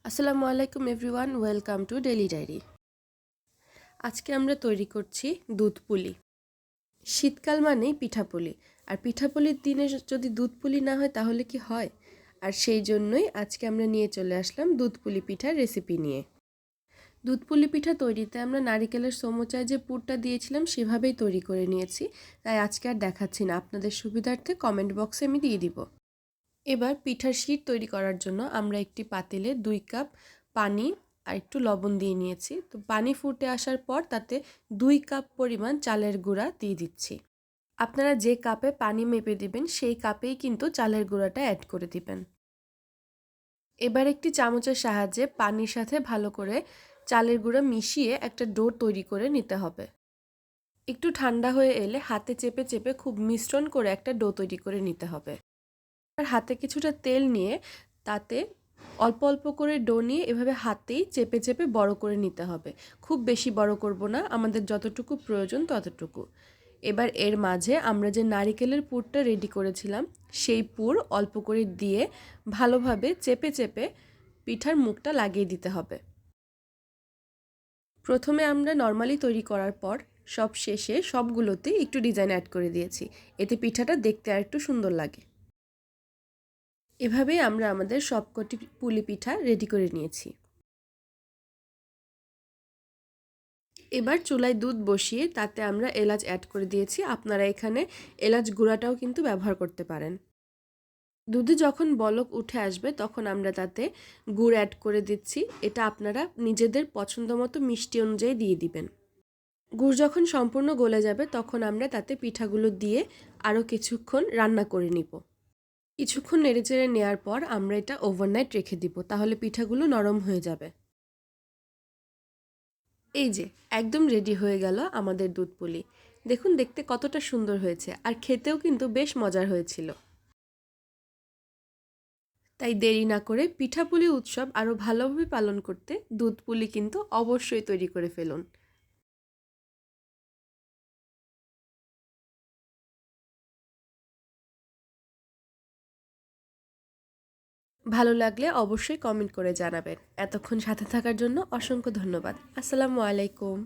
আসসালামু আলাইকুম everyone, welcome to daily diary. আজকে আমরা তৈরি করছি দুধ পুলি। শীতকাল মানেই পিঠাপুলি, আর পিঠাপুলির দিনে যদি দুধ পুলি না হয় তাহলে কি হয়? আর সেই জন্যই আজকে আমরা নিয়ে চলে আসলাম দুধ পুলি পিঠার রেসিপি নিয়ে। দুধ পুলি পিঠা তৈরিতে আমরা নারিকেলের সমুচায় যে পুরটা দিয়েছিলাম সেভাবেই তৈরি করে নিয়েছি, তাই আজকে আর দেখাচ্ছি না, আপনাদের সুবিধার্থে কমেন্ট বক্সে আমি দিয়ে দিব। এবার পিঠার শিট তৈরি করার জন্য আমরা একটি পাতিলে 2 কাপ পানি আর একটু লবণ দিয়ে নিয়েছি। তো পানি ফুটে আসার পর তাতে 2 কাপ পরিমাণ চালের গুঁড়া দিয়ে দিচ্ছি। আপনারা যে কাপে পানি মেপে দিবেন সেই কাপেই কিন্তু চালের গুঁড়াটা অ্যাড করে দিবেন। এবার একটি চামচের সাহায্যে পানির সাথে ভালো করে চালের গুঁড়া মিশিয়ে একটা ডো তৈরি করে নিতে হবে। একটু ঠান্ডা হয়ে এলে হাতে চেপে চেপে খুব মিশ্রণ করে একটা ডো তৈরি করে নিতে হবে। আর হাতে কিছুটা তেল নিয়ে তাতে অল্প অল্প করে ডো নিয়ে এভাবে হাতেই চেপে চেপে বড় করে নিতে হবে। খুব বেশি বড় করব না, আমাদের যতটুকু প্রয়োজন ততটুকু। এবার এর মাঝে আমরা যে নারিকেলের পুরটা রেডি করেছিলাম সেই পুর অল্প করে দিয়ে ভালোভাবে চেপে চেপে পিঠার মুখটা লাগিয়ে দিতে হবে। প্রথমে আমরা নর্মালি তৈরি করার পর সব শেষে সবগুলোতে একটু ডিজাইন অ্যাড করে দিয়েছি, এতে পিঠাটা দেখতে আর একটু সুন্দর লাগে। এভাবেই আমরা আমাদের সবকটি পুলি পিঠা রেডি করে নিয়েছি। এবার চুলায় দুধ বসিয়ে তাতে আমরা এলাচ অ্যাড করে দিয়েছি। আপনারা এখানে এলাচ গুঁড়াটাও কিন্তু ব্যবহার করতে পারেন। দুধে যখন বলক উঠে আসবে তখন আমরা তাতে গুড় অ্যাড করে দিচ্ছি। এটা আপনারা নিজেদের পছন্দ মতো মিষ্টি অনুযায়ী দিয়ে দিবেন। গুড় যখন সম্পূর্ণ গলে যাবে তখন আমরা তাতে পিঠাগুলো দিয়ে আরও কিছুক্ষণ রান্না করে নিব। কিছুক্ষণ নেড়েচেড়ে নেওয়ার পর আমরা এটা ওভারনাইট রেখে দিব, তাহলে পিঠাগুলো নরম হয়ে যাবে। এই যে একদম রেডি হয়ে গেল আমাদের দুধ পুলি। দেখুন দেখতে কতটা সুন্দর হয়েছে, আর খেতেও কিন্তু বেশ মজার হয়েছিল। তাই দেরি না করে পিঠাপুলি উৎসব আরও ভালোভাবে পালন করতে দুধ পুলি কিন্তু অবশ্যই তৈরি করে ফেলুন। ভালো লাগলে অবশ্যই কমেন্ট করে জানাবেন। এতক্ষণ সাথে থাকার জন্য অসংখ্য ধন্যবাদ। আসসালামু আলাইকুম।